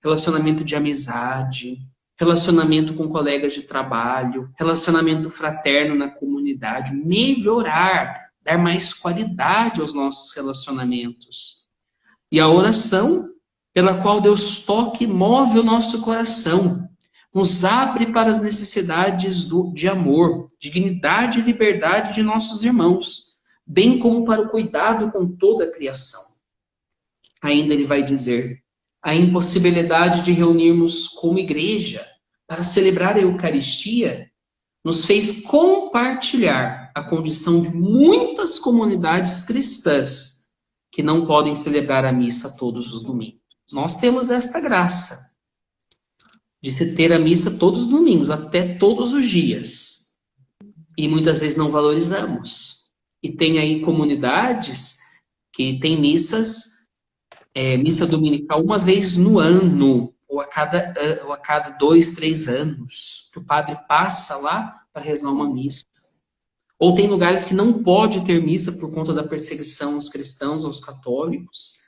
relacionamento de amizade, relacionamento com colegas de trabalho, relacionamento fraterno na comunidade, melhorar, dar mais qualidade aos nossos relacionamentos. E a oração, pela qual Deus toca e move o nosso coração, nos abre para as necessidades de amor, dignidade e liberdade de nossos irmãos, bem como para o cuidado com toda a criação. Ainda ele vai dizer, a impossibilidade de reunirmos como igreja para celebrar a Eucaristia nos fez compartilhar a condição de muitas comunidades cristãs que não podem celebrar a missa todos os domingos. Nós temos esta graça de se ter a missa todos os domingos, até todos os dias. E muitas vezes não valorizamos. E tem aí comunidades que têm missa dominical uma vez no ano, ou a cada 2, 3 anos, que o padre passa lá para rezar uma missa. Ou tem lugares que não pode ter missa por conta da perseguição aos cristãos, aos católicos.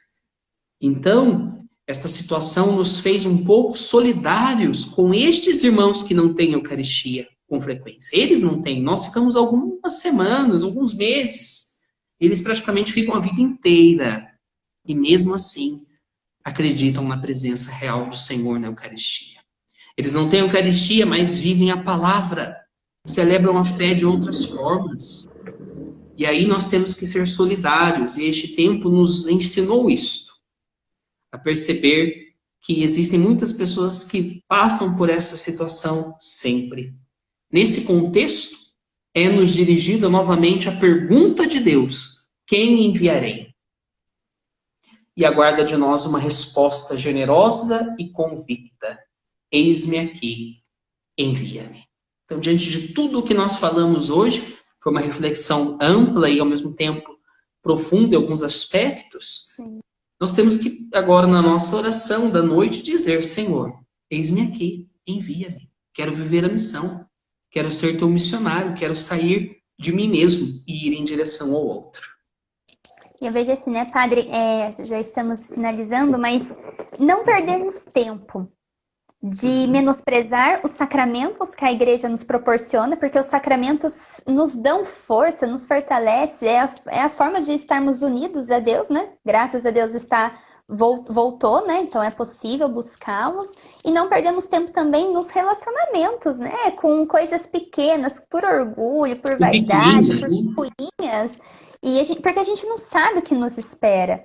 Então, esta situação nos fez um pouco solidários com estes irmãos que não têm Eucaristia com frequência. Eles não têm, nós ficamos algumas semanas, alguns meses. Eles praticamente ficam a vida inteira. E mesmo assim, acreditam na presença real do Senhor na Eucaristia. Eles não têm Eucaristia, mas vivem a palavra, celebram a fé de outras formas. E aí nós temos que ser solidários, e este tempo nos ensinou isso, a perceber que existem muitas pessoas que passam por essa situação sempre. Nesse contexto, é-nos dirigida novamente a pergunta de Deus, quem enviarei? E aguarda de nós uma resposta generosa e convicta. Eis-me aqui, envia-me. Então, diante de tudo o que nós falamos hoje, foi uma reflexão ampla e, ao mesmo tempo, profunda em alguns aspectos. Sim. Nós temos que, agora, na nossa oração da noite, dizer, Senhor, eis-me aqui, envia-me. Quero viver a missão. Quero ser teu missionário. Quero sair de mim mesmo e ir em direção ao outro. E eu vejo assim, né, padre, já estamos finalizando, mas não perdemos tempo de menosprezar os sacramentos que a igreja nos proporciona, porque os sacramentos nos dão força, nos fortalece, é a forma de estarmos unidos a Deus, né? Graças a Deus voltou, né? Então é possível buscá-los. E não perdemos tempo também nos relacionamentos, né? Com coisas pequenas, por orgulho, por vaidade, por picuinhas. Porque a gente não sabe o que nos espera.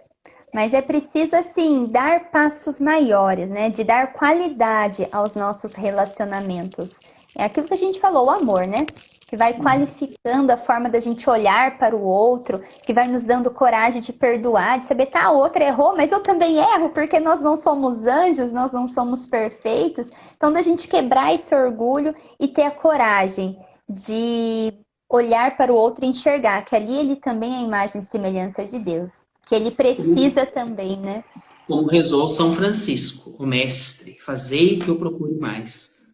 Mas é preciso, assim, dar passos maiores, né? De dar qualidade aos nossos relacionamentos. É aquilo que a gente falou, o amor, né? Que vai qualificando a forma da gente olhar para o outro, que vai nos dando coragem de perdoar, de saber, tá, a outra errou, mas eu também erro, porque nós não somos anjos, nós não somos perfeitos. Então, da gente quebrar esse orgulho e ter a coragem de olhar para o outro e enxergar que ali ele também é a imagem e semelhança de Deus. Que ele precisa também, né? Como rezou São Francisco, o mestre, fazei que eu procure mais.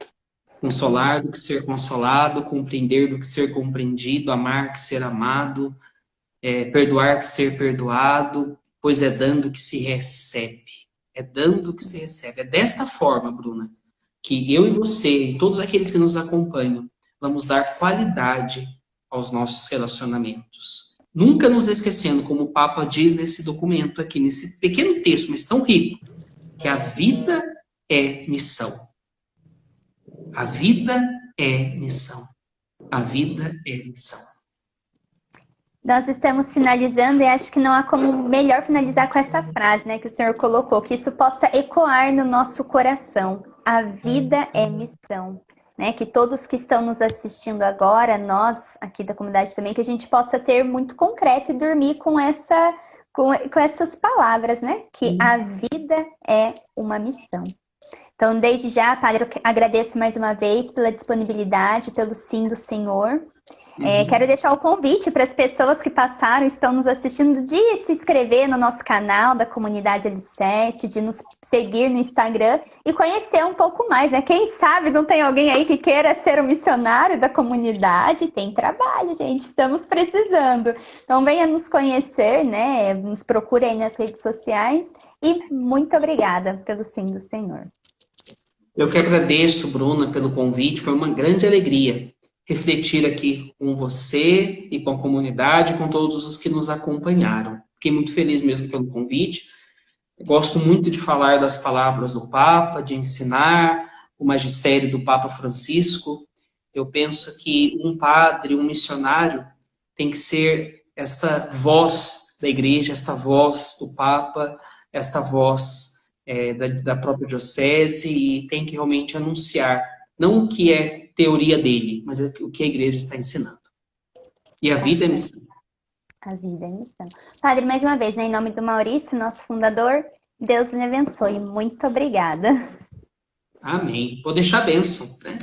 Consolar do que ser consolado, compreender do que ser compreendido, amar que ser amado, perdoar que ser perdoado, pois é dando que se recebe. É dando que se recebe. É dessa forma, Bruna, que eu e você, e todos aqueles que nos acompanham, vamos dar qualidade aos nossos relacionamentos. Nunca nos esquecendo, como o Papa diz nesse documento aqui, nesse pequeno texto, mas tão rico, que a vida é missão. A vida é missão. A vida é missão. Nós estamos finalizando e acho que não há como melhor finalizar com essa frase, né, que o Senhor colocou, que isso possa ecoar no nosso coração. A vida é missão. Né, que todos que estão nos assistindo agora, nós aqui da comunidade também, que a gente possa ter muito concreto e dormir com essas palavras, né? Que a vida é uma missão. Então, desde já, Padre, eu agradeço mais uma vez pela disponibilidade, pelo sim do Senhor. Quero deixar o convite para as pessoas que passaram, estão nos assistindo, de se inscrever no nosso canal da Comunidade Alicerce, de nos seguir no Instagram e conhecer um pouco mais, né? Quem sabe não tem alguém aí que queira ser um missionário da comunidade? Tem trabalho, gente, estamos precisando. Então venha nos conhecer, né? Nos procure aí nas redes sociais e muito obrigada pelo sim do Senhor. Eu que agradeço, Bruna, pelo convite. Foi uma grande alegria refletir aqui com você e com a comunidade, com todos os que nos acompanharam. Fiquei muito feliz mesmo pelo convite. Gosto muito de falar das palavras do Papa, de ensinar o magistério do Papa Francisco. Eu penso que um padre, um missionário, tem que ser esta voz da igreja, esta voz do Papa, esta voz da própria diocese, e tem que realmente anunciar, não o que é teoria dele, mas o que a igreja está ensinando. E a vida é missão. A vida é missão. Padre, mais uma vez, né, em nome do Maurício, nosso fundador, Deus lhe abençoe. Muito obrigada. Amém. Vou deixar a bênção, né?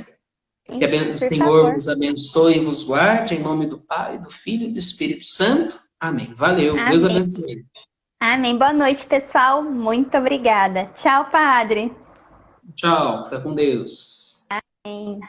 Que o Senhor favor. vos abençoe e vos guarde, em nome do Pai, do Filho e do Espírito Santo. Amém. Valeu. Amém. Deus abençoe. Amém. Boa noite, pessoal. Muito obrigada. Tchau, Padre. Tchau. Fica com Deus. Amém.